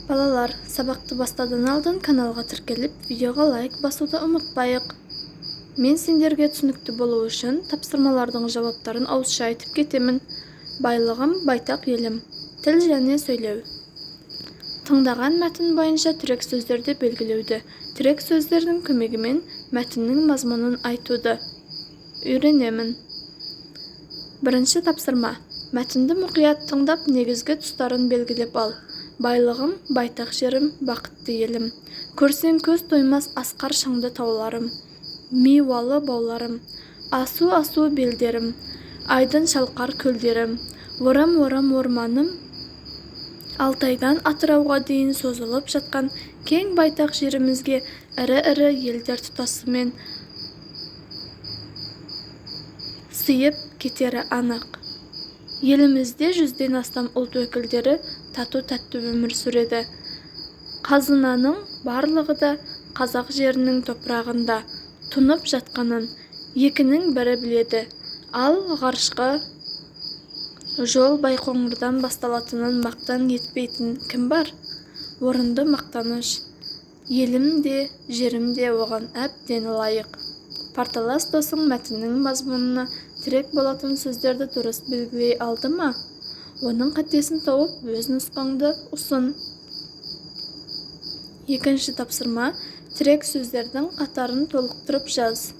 Балалар, сабақты бастадан алдын каналға тіркеліп, видеоға лайк басуды ұмытпайық. Мен сендерге түсінікті болу үшін тапсырмалардың жауаптарын ауызша айтып кетемін. Байлығым, байтақ елім. Тіл және сөйлеу. Тыңдаған мәтін бойынша тірек сөздерді белгілеуді, тірек сөздердің көмегімен мәтіннің мазмұнын айтуды үйренемін. Бірінші тапсырма. Мәтінді мұқият тыңдап, негізгі тұстарын белгілеп ал. Байлығым, байтақ жерім, бақытты елім. Көрсең көз тоймас асқар шаңды тауларым. Мейуалы бауларым. Асу белдерім. Айдын шалқар көлдерім. Орам орманым. Алтайдан Атырауға дейін созылып жатқан кең байтақ жерімізге ірі елдер тұтасымен сыйып кетері анық. Елімізде 100-ден астам ұлт өкілдері тату-тәтті өмір сүреді. Қазынаның барлығы да қазақ жерінің топырағында тұнып жатқанын екінің бірі біледі. Ал ғарышқа жол Байқоңырдан басталатынын мақтан етпейтін кім бар? Орынды мақтаныш. Елім де, жерім де оған әбден лайық. Парталас досың мәтіннің мазмұнына тірек болатын сөздерді дұрыс белгілей алды ма? Оның қатесін тауып, өз нұсқаңды ұсын. Екінші тапсырма. Тірек сөздердің қатарын толықтырып жаз.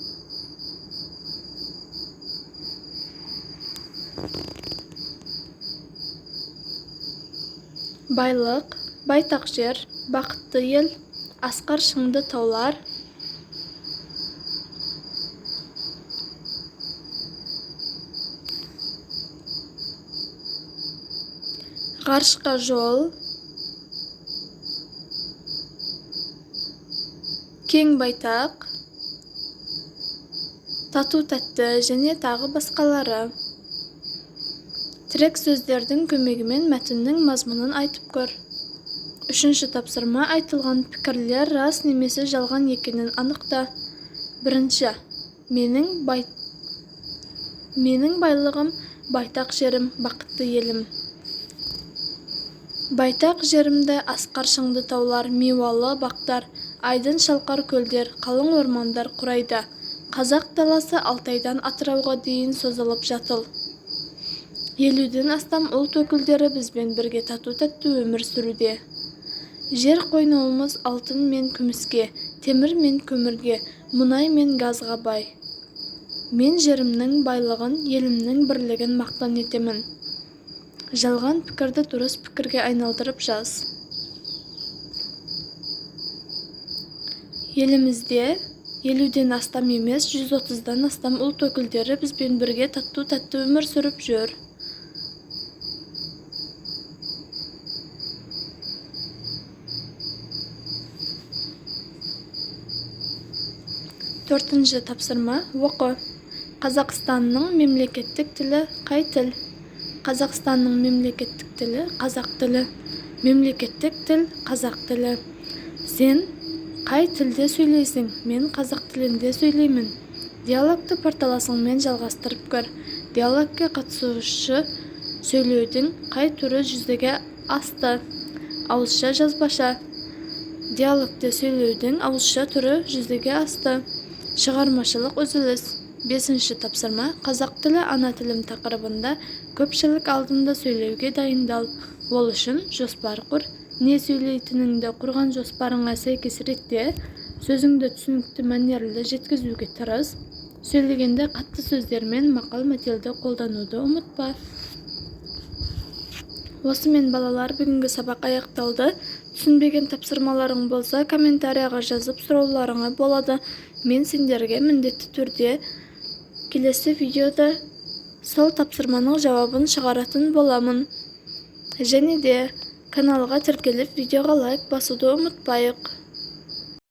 Байлық, байтақ жер, бақытты ел, асқар шыңды таулар. Ғарышқа жол, кең байтақ, тату-тәтті және тағы басқалары. Тірек сөздердің көмегімен мәтіннің мазмұнын айтып көр. Үшінші тапсырма. Айтылған пікірлер рас немесе жалған екенін анықта. Бірінші. Менің байлығым, байтақ жерім, бақытты елім. Байтақ жерімді асқар шыңды таулар, мейуалы бақтар, айдын шалқар көлдер, қалың ормандар құрайды. Қазақ даласы Алтайдан Атырауға дейін созылып жатыл. 50-ден астам ұлт өкілдері бізбен бірге тату-тәтті өмір сүруде. Жер қойнауымыз алтын мен күміске, темір мен көмірге, мұнай мен газға бай. Мен жерімнің байлығын, елімнің бірлігін мақтан етемін. Жалған пікірді дұрыс пікірге айналдырып жаз. Елімізде 50-ден астам емес, 130-дан астам ұлт өкілдері бізбен бірге тату-тәтті өмір сүріп жүр. Төртінші тапсырма. Оқы. Қазақстанның мемлекеттік тілі қай тіл? Қазақстанның мемлекеттік тілі қазақ тілі. Мемлекеттік тіл қазақ тілі. Сен қай тілде сөйлейсің? Мен қазақ тілінде сөйлеймін. Диалогты парталасыңмен жалғастырып көр. Диалогке қатысушы сөйлеудің қай түрі жүзеге асты? Ауызша, жазбаша. Диалогте сөйлеудің ауызша түрі жүзеге асты. Шығармашылық үзіліс. Бесінші тапсырма. Қазақ тілі ана тілім тақырыбында көпшілік алдында сөйлеуге дайындал. Ол үшін жоспар құр. Не сөйлейтініңді құрған жоспарыңа сәйкес ретте сөзіңді түсінікті мәнерлі жеткізуге тырыс. Сөйлегенде қатты сөздер мен мақал-мәтелді қолдануды ұмытпа. Осымен балалар, бүгінгі сабақ аяқталды. Түсінбеген тапсырмаларың болса, комментарияға жазып сұрауларыңа болады. Мен сендерге міндетті түрде келесі видеода сол тапсырманың жауабын шығаратын боламын. Және де каналға тіркеліп видеоға лайк басуды ұмытпайық.